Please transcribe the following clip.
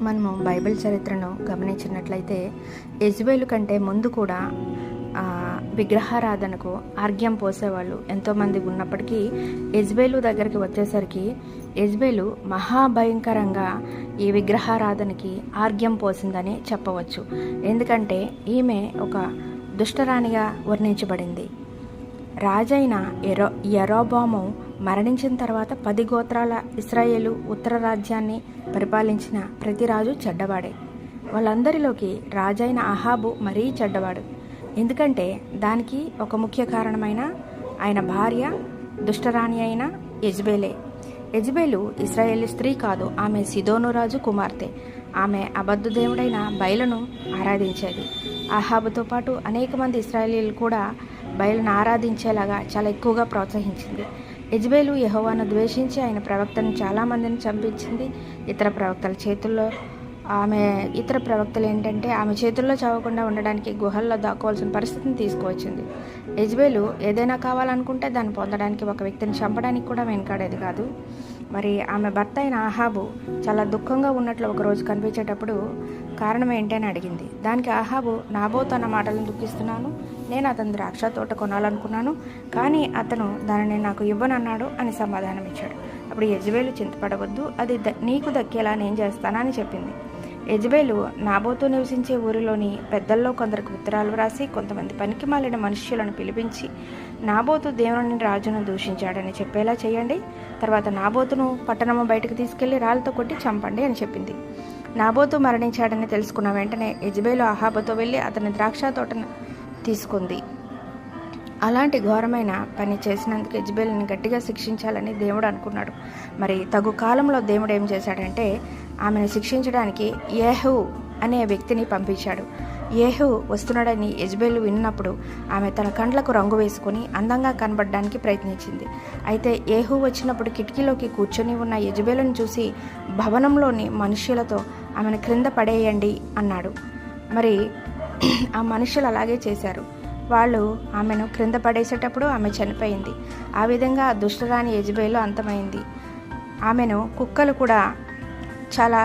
మనము బైబిల్ చరిత్రను గమనించినట్లయితే యెజ్బేలు కంటే ముందు కూడా విగ్రహారాధనకు ఆర్ఘ్యం పోసేవాళ్ళు ఎంతోమంది ఉన్నప్పటికీ యెజ్బేలు దగ్గరికి వచ్చేసరికి యెజ్బేలు మహాభయంకరంగా ఈ విగ్రహారాధనకి ఆర్ఘ్యం పోసిందని చెప్పవచ్చు. ఎందుకంటే ఈమె ఒక దుష్టరాణిగా వర్ణించబడింది. రాజైన యరొబాము మరణించిన తర్వాత 10 గోత్రాల ఇశ్రాయేలు ఉత్తర రాజ్యాన్ని పరిపాలించిన ప్రతి రాజు చెడ్డవాడే. వాళ్ళందరిలోకి రాజైన అహాబు మరీ చెడ్డవాడు. ఎందుకంటే దానికి ఒక ముఖ్య కారణమైన ఆయన భార్య దుష్టరాణి అయిన యెజ్బేలే. యెజ్బేలు ఇశ్రాయేలు స్త్రీ కాదు, ఆమె సిదోను రాజు కుమార్తె. ఆమె అబద్ధ దేవుడైన బయలును ఆరాధించేది. అహాబుతో పాటు అనేక మంది ఇశ్రాయేలీలు కూడా బయలును ఆరాధించేలాగా చాలా ఎక్కువగా ప్రోత్సహించింది. యెజ్బేలు యెహోవాను ద్వేషించి ఆయన ప్రవక్తను చాలామందిని చంపించింది. ఇతర ప్రవక్తలు ఏంటంటే ఆమె చేతుల్లో చావకుండా ఉండడానికి గుహల్లో దాక్కోవాల్సిన పరిస్థితిని తీసుకువచ్చింది. యెజ్బేలు ఏదైనా కావాలనుకుంటే దాన్ని పొందడానికి ఒక వ్యక్తిని చంపడానికి కూడా వెనకాడేది కాదు. మరి ఆమె భర్త అయిన అహాబు చాలా దుఃఖంగా ఉన్నట్లు ఒకరోజు కనిపించేటప్పుడు కారణం ఏంటని అడిగింది. దానికి అహాబు, నాబోతు అన్న మాటలను దుఃఖిస్తున్నాను, నేను అతని ద్రాక్ష తోట కొనాలనుకున్నాను, కానీ అతను దానిని నాకు ఇవ్వనన్నాడు అని సమాధానం ఇచ్చాడు. అప్పుడు యెజ్బేలు, చింతపడవద్దు, అది నీకు దక్కేలా నేను చేస్తానని చెప్పింది. యెజ్బేలు నాబోతు నివసించే ఊరిలోని పెద్దల్లో కొందరికి ఉత్తరాలు వ్రాసి కొంతమంది పనికి మాలిన మనుష్యులను పిలిపించి నాబోతు దేవుని రాజును దూషించాడని చెప్పేలా చేయండి. తర్వాత నాబోతును పట్టణము బయటకు తీసుకెళ్లి రాళ్ళతో కొట్టి చంపండి అని చెప్పింది. నాబోతు మరణించాడని తెలుసుకున్న వెంటనే యెజ్బేలు అహాబుతో వెళ్ళి అతని ద్రాక్ష తోటను తీసుకుంది. అలాంటి ఘోరమైన పని చేసినందుకు యెజ్బేలుని గట్టిగా శిక్షించాలని దేవుడు అనుకున్నాడు. మరి తగు కాలంలో దేవుడు ఏం చేశాడంటే ఆమెను శిక్షించడానికి యేహూ అనే వ్యక్తిని పంపించాడు. యేహూ వస్తున్నాడని యెజ్బేలు విన్నప్పుడు ఆమె తన కండ్లకు రంగు వేసుకొని అందంగా కనబడడానికి ప్రయత్నించింది. అయితే యేహూ వచ్చినప్పుడు కిటికీలోకి కూర్చొని ఉన్న యెజ్బేలును చూసి భవనంలోని మనుష్యులతో ఆమెను క్రింద పడేయండి అన్నాడు. మరి ఆ మనుషులు అలాగే చేశారు. వాళ్ళు ఆమెను క్రింద పడేసేటప్పుడు ఆమె చనిపోయింది. ఆ విధంగా దుష్టరాణి యెజ్బేలు అంతమైంది. ఆమెను కుక్కలు కూడా చాలా